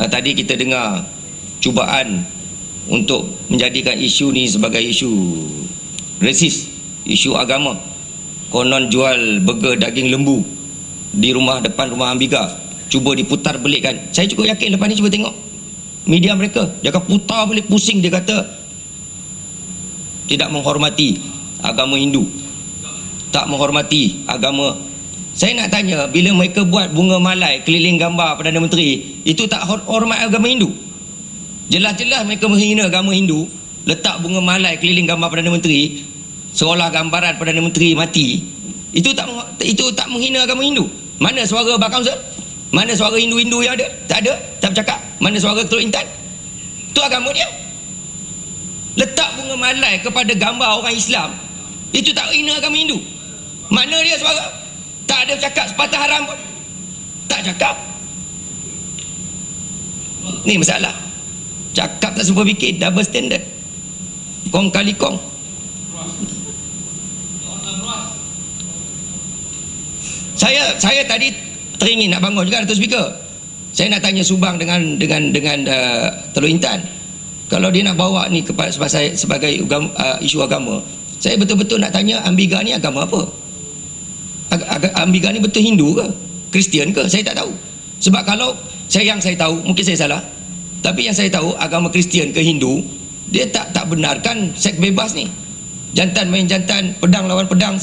Tadi kita dengar cubaan untuk menjadikan isu ni sebagai isu resis, isu agama. Konon jual burger daging lembu di rumah depan rumah Ambiga, cuba diputar belikkan. Saya cukup yakin lepas ni cuba tengok media mereka, dia akan putar balik, pusing. Dia kata tidak menghormati agama Hindu, tak menghormati agama. Saya nak tanya, bila mereka buat bunga malai keliling gambar Perdana Menteri, itu tak hormat agama Hindu? Jelas-jelas mereka menghina agama Hindu, letak bunga malai keliling gambar Perdana Menteri seolah gambaran Perdana Menteri mati. Itu tak menghina agama Hindu. Mana suara Bar Kaunsel? Mana suara Hindu-Hindu yang ada? Tak ada, tak bercakap. Mana suara Ketua Intan? Itu agama dia. Letak bunga malai kepada gambar orang Islam, itu tak hina agama Hindu. Mana dia suara? Tak ada cakap sepatah haram pun. Tak cakap. Ni masalah. Cakap tak sempat fikir, double standard. Kong kali kong. Saya tadi teringin nak bangun juga Datuk Speaker. Saya nak tanya Subang dengan Teluk Intan. Kalau dia nak bawa ni kepada sebagai isu agama, saya betul-betul nak tanya, Ambiga ni agama apa? Ambiga ni betul Hindu ke? Kristian ke? Saya tak tahu. Sebab kalau yang saya tahu, mungkin saya salah, tapi yang saya tahu agama Kristian ke Hindu, dia tak benarkan seks bebas ni. Jantan main jantan, pedang lawan pedang.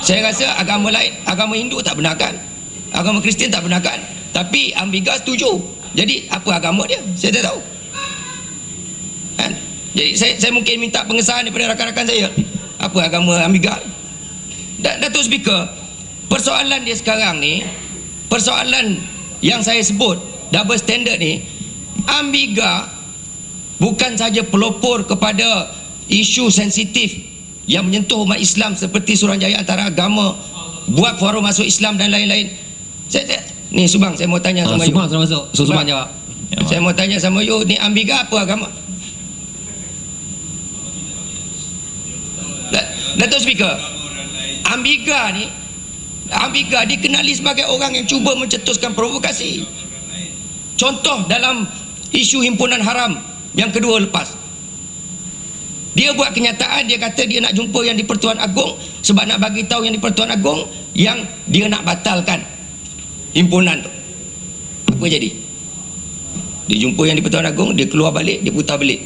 Saya rasa agama lain, agama Hindu tak benarkan, agama Kristian tak benarkan, tapi Ambiga setuju. Jadi apa agama dia? Saya tak tahu. Kan? Jadi saya mungkin minta pengesahan daripada rakan-rakan saya. Apa agama Ambiga? Datuk Speaker, persoalan dia sekarang ni, persoalan yang saya sebut double standard ni, Ambiga bukan saja pelopor kepada isu sensitif yang menyentuh umat Islam seperti Suruhanjaya Antaragama, buat forum masuk Islam dan lain-lain. Ni Subang, saya mau tanya sama you. Subang sudah masuk. Subang jawab. Saya mau tanya sama you, ni Ambiga apa agama? Datuk Speaker, Ambiga dikenali sebagai orang yang cuba mencetuskan provokasi. Contoh dalam isu himpunan haram yang kedua lepas, dia buat kenyataan, dia kata dia nak jumpa yang di Pertuan Agong sebab nak bagi tahu yang di Pertuan Agong yang dia nak batalkan himpunan tu. Apa jadi? Dia jumpa yang di Pertuan Agong, dia keluar balik, dia putar balik.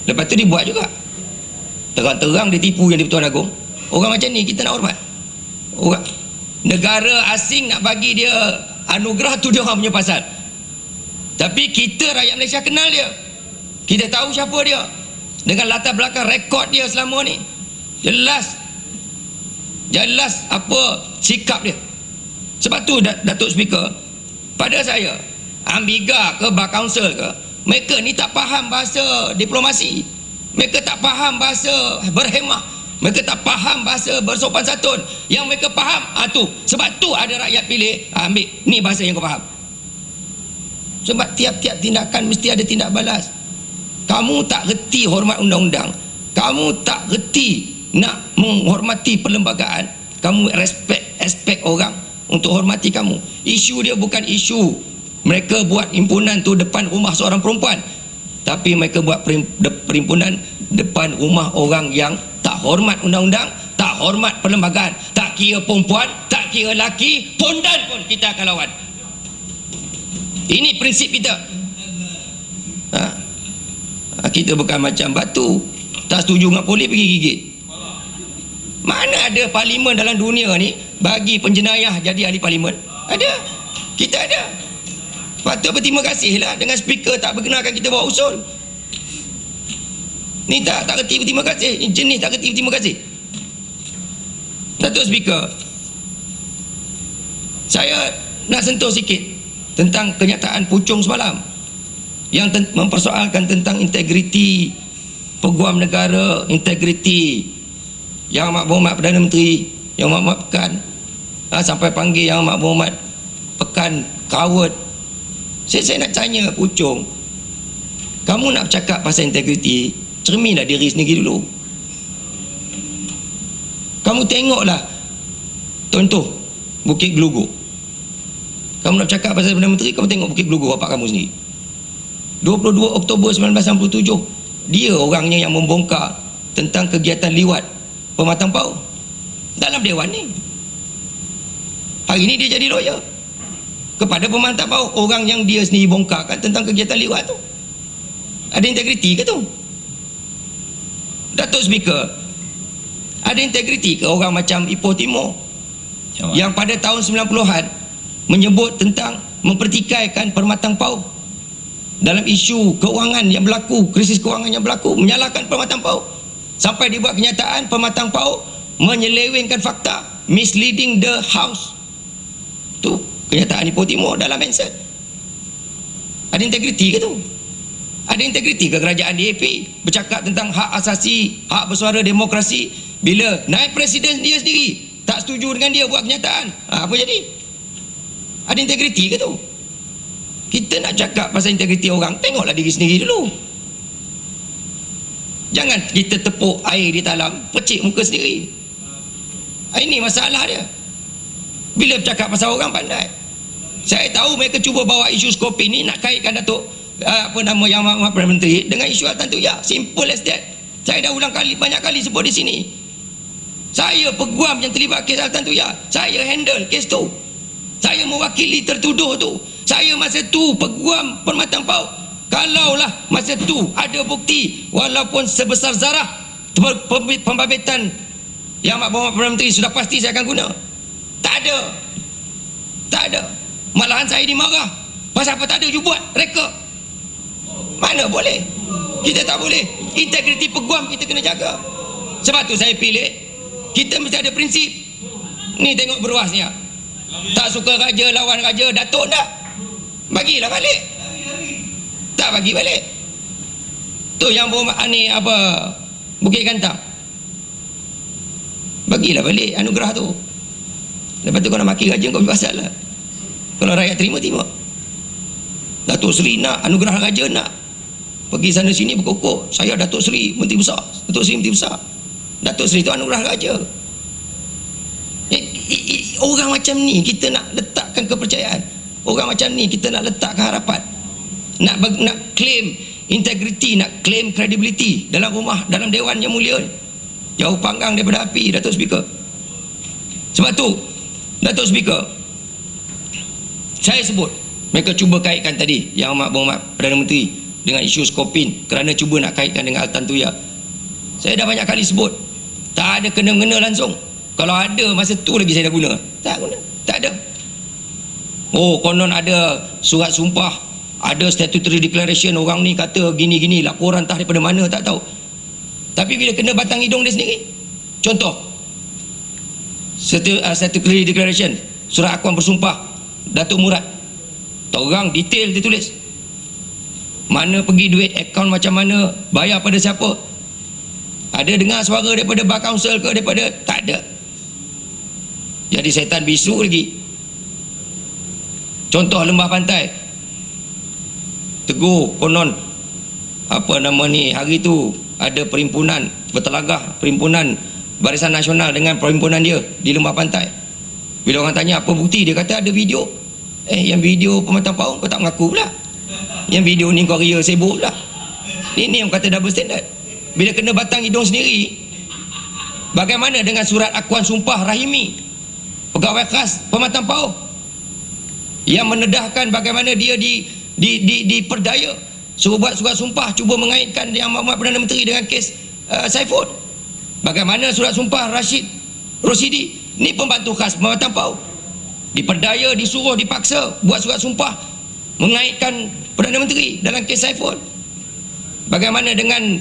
Lepas tu dia buat juga. Terang-terang dia tipu yang di Pertuan Agong. Orang macam ni kita nak hormat. Orang negara asing nak bagi dia anugerah tu dia orang punya pasal. Tapi kita rakyat Malaysia kenal dia. Kita tahu siapa dia. Dengan latar belakang rekod dia selama ni, jelas apa sikap dia. Sebab tu Datuk Speaker, pada saya, Ambiga ke Bar Kaunsel ke, mereka ni tak faham bahasa diplomasi, mereka tak faham bahasa berhemah, mereka tak faham bahasa bersopan santun. Yang mereka faham sebab tu ada rakyat pilih, ambil ni bahasa yang kau faham. Sebab tiap-tiap tindakan mesti ada tindak balas. Kamu tak reti hormat undang-undang, kamu tak reti nak menghormati perlembagaan, kamu respect orang untuk hormati kamu. Isu dia bukan isu mereka buat himpunan tu depan rumah seorang perempuan, tapi mereka buat perhimpunan depan rumah orang yang tak hormat undang-undang, tak hormat perlembagaan. Tak kira perempuan, tak kira lelaki, pondan pun kita akan lawan. Ini prinsip kita. Kita bukan macam batu, tak setuju dengan polis pergi gigit. Mana ada parlimen dalam dunia ni bagi penjenayah jadi ahli parlimen? Ada. Kita ada. Patut berterima kasih lah dengan speaker tak berkenalkan kita bawa usul. Ni tak reti berterima kasih, ni jenis tak reti berterima kasih. Datuk Speaker, saya nak sentuh sikit tentang kenyataan Puchong semalam yang mempersoalkan tentang integriti peguam negara, integriti Yang Amat Berhormat Perdana Menteri, Yang Amat Pekan, sampai panggil Yang Amat Berhormat Pekan coward. Saya nak tanya Puchong, kamu nak bercakap pasal integriti, cerminlah diri sendiri dulu. Kamu tengoklah contoh Bukit Geluguk, Kamu nak cakap pasal Perdana Menteri, kamu tengok Bukit Gelugur bapak kamu sendiri. 22 Oktober 1967, dia orangnya yang membongkar tentang kegiatan liwat Pematang Pau dalam Dewan ni. Hari ni dia jadi lawyer kepada Pematang Pau, orang yang dia sendiri bongkarkan tentang kegiatan liwat tu. Ada integriti ke tu? Datuk Speaker, ada integriti ke orang macam Ipoh Timur yang pada tahun 90-an menyebut tentang mempertikaikan Permatang Pau dalam isu keuangan yang berlaku, krisis keuangan yang berlaku, menyalahkan Permatang Pau, sampai dibuat kenyataan Permatang Pau menyelewengkan fakta, misleading the house. Tu kenyataan Ipoh Timur dalam Ansett. Ada integriti ke tu? Ada integriti ke kerajaan DAP bercakap tentang hak asasi, hak bersuara, demokrasi, bila naib presiden dia sendiri tak setuju dengan dia buat kenyataan, apa jadi? Ada integriti ke tu? Kita nak cakap pasal integriti orang, tengoklah diri sendiri dulu. Jangan kita tepuk air di talam, pecik muka sendiri. Ini masalah dia. Bila bercakap pasal orang, pandai. Saya tahu mereka cuba bawa isu Skopin ni nak kaitkan Datuk Yang Amat Perdana Menteri dengan isu Altan Tuya. Simple as that. Saya dah ulang kali, banyak kali sebut di sini. Saya peguam yang terlibat kes Altan Tuya. Saya handle kes tu. Saya mewakili tertuduh tu. Saya masa tu peguam Permatang Pau. Kalaulah masa tu ada bukti, walaupun sebesar zarah, pembabitan Yang Amat Perdana Menteri, sudah pasti saya akan guna. Tak ada. Tak ada. Malahan saya dimarah. Pasal apa tak ada you buat reka? Mana boleh? Kita tak boleh. Integriti peguam kita kena jaga. Sebab tu saya pilih, kita mesti ada prinsip. Ni tengok beruasnya. Tak suka raja, lawan raja, Datuk tak? Bagilah balik. Tak bagi balik. Tu yang ni apa, Bukit Gantang, bagilah balik anugerah tu. Lepas tu kau nak maki raja, kau bebas lah. Kalau rakyat terima, terima. Datuk Seri nak anugerah raja, nak pergi sana sini berkokok, saya Datuk Seri Menteri Besar, Datuk Seri Menteri Besar. Datuk Seri tu anugerah raja. Orang macam ni kita nak letakkan kepercayaan. Orang macam ni kita nak letakkan harapan. Nak claim integriti, nak claim credibility dalam rumah, dalam Dewan yang mulia. Jauh panggang daripada api, Datuk Speaker. Sebab tu Datuk Speaker, saya sebut mereka cuba kaitkan tadi Yang Amat Perdana Menteri dengan isu Skopin kerana cuba nak kaitkan dengan Altan Tuya. Saya dah banyak kali sebut, tak ada kena-mengena langsung. Kalau ada masa tu lagi saya dah guna. Tak guna, tak ada. Oh, konon ada surat sumpah, ada statutory declaration, orang ni kata gini-gini, laporan entah daripada mana tak tahu. Tapi bila kena batang hidung dia sendiri, contoh statutory declaration, surat akuan bersumpah Datuk Murad, orang detail dia tulis, mana pergi duit, akaun macam mana, bayar pada siapa, ada dengar suara daripada bar council ke, daripada, tak ada. Jadi setan bisu lagi. Contoh Lembah Pantai, tegur konon apa nama ni, hari tu ada perhimpunan bertelagah, perhimpunan Barisan Nasional dengan perhimpunan dia di Lembah Pantai. Bila orang tanya apa bukti, dia kata ada video. Yang video Pematang Pau kau tak mengaku pula. Yang video ni kau ria sibuk pula. Ini yang kata double standard. Bila kena batang hidung sendiri, bagaimana dengan surat akuan sumpah Rahimi, pegawai khas Pematang Pau, yang menedahkan bagaimana dia diperdaya suruh buat surat sumpah, cuba mengaitkan Yang Amat Perdana Menteri dengan kes Saiful. Bagaimana surat sumpah Rashid Rosidi, ni pembantu khas Pematang Pau, diperdaya, disuruh, dipaksa buat surat sumpah mengaitkan Perdana Menteri dalam kes Saiful. Bagaimana dengan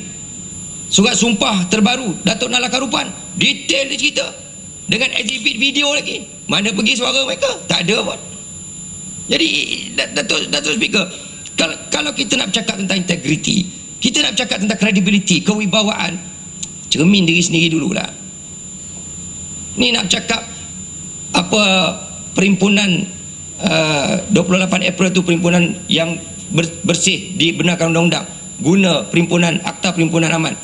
surat sumpah terbaru Datuk Nala Karupan, detail dia cerita dengan exhibit video lagi, mana pergi suara mereka, tak ada pun. Jadi Datuk Speaker, kalau kita nak bercakap tentang integriti, kita nak bercakap tentang credibility, kewibawaan, cermin diri sendiri dululah. Ni nak bercakap apa, perhimpunan 28 April tu perhimpunan yang bersih, dibenarkan undang-undang, guna perhimpunan, akta perhimpunan aman.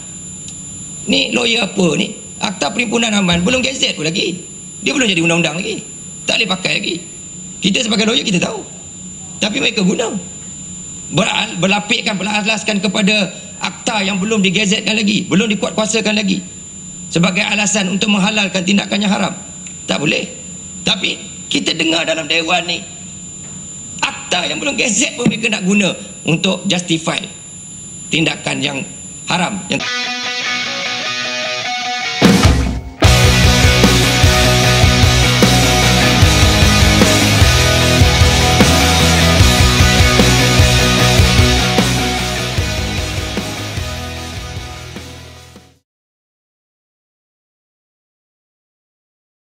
Ni lawyer apa ni, akta perhimpunan aman belum gazette pun lagi, dia belum jadi undang-undang lagi, tak boleh pakai lagi. Kita sebagai lawyer kita tahu, tapi mereka guna berlapikkan, beralaskan kepada akta yang belum digazetkan lagi, belum dikuatkuasakan lagi sebagai alasan untuk menghalalkan tindakan yang haram. Tak boleh. Tapi kita dengar dalam dewan ni, akta yang belum gazet pun mereka nak guna untuk justify tindakan yang haram yang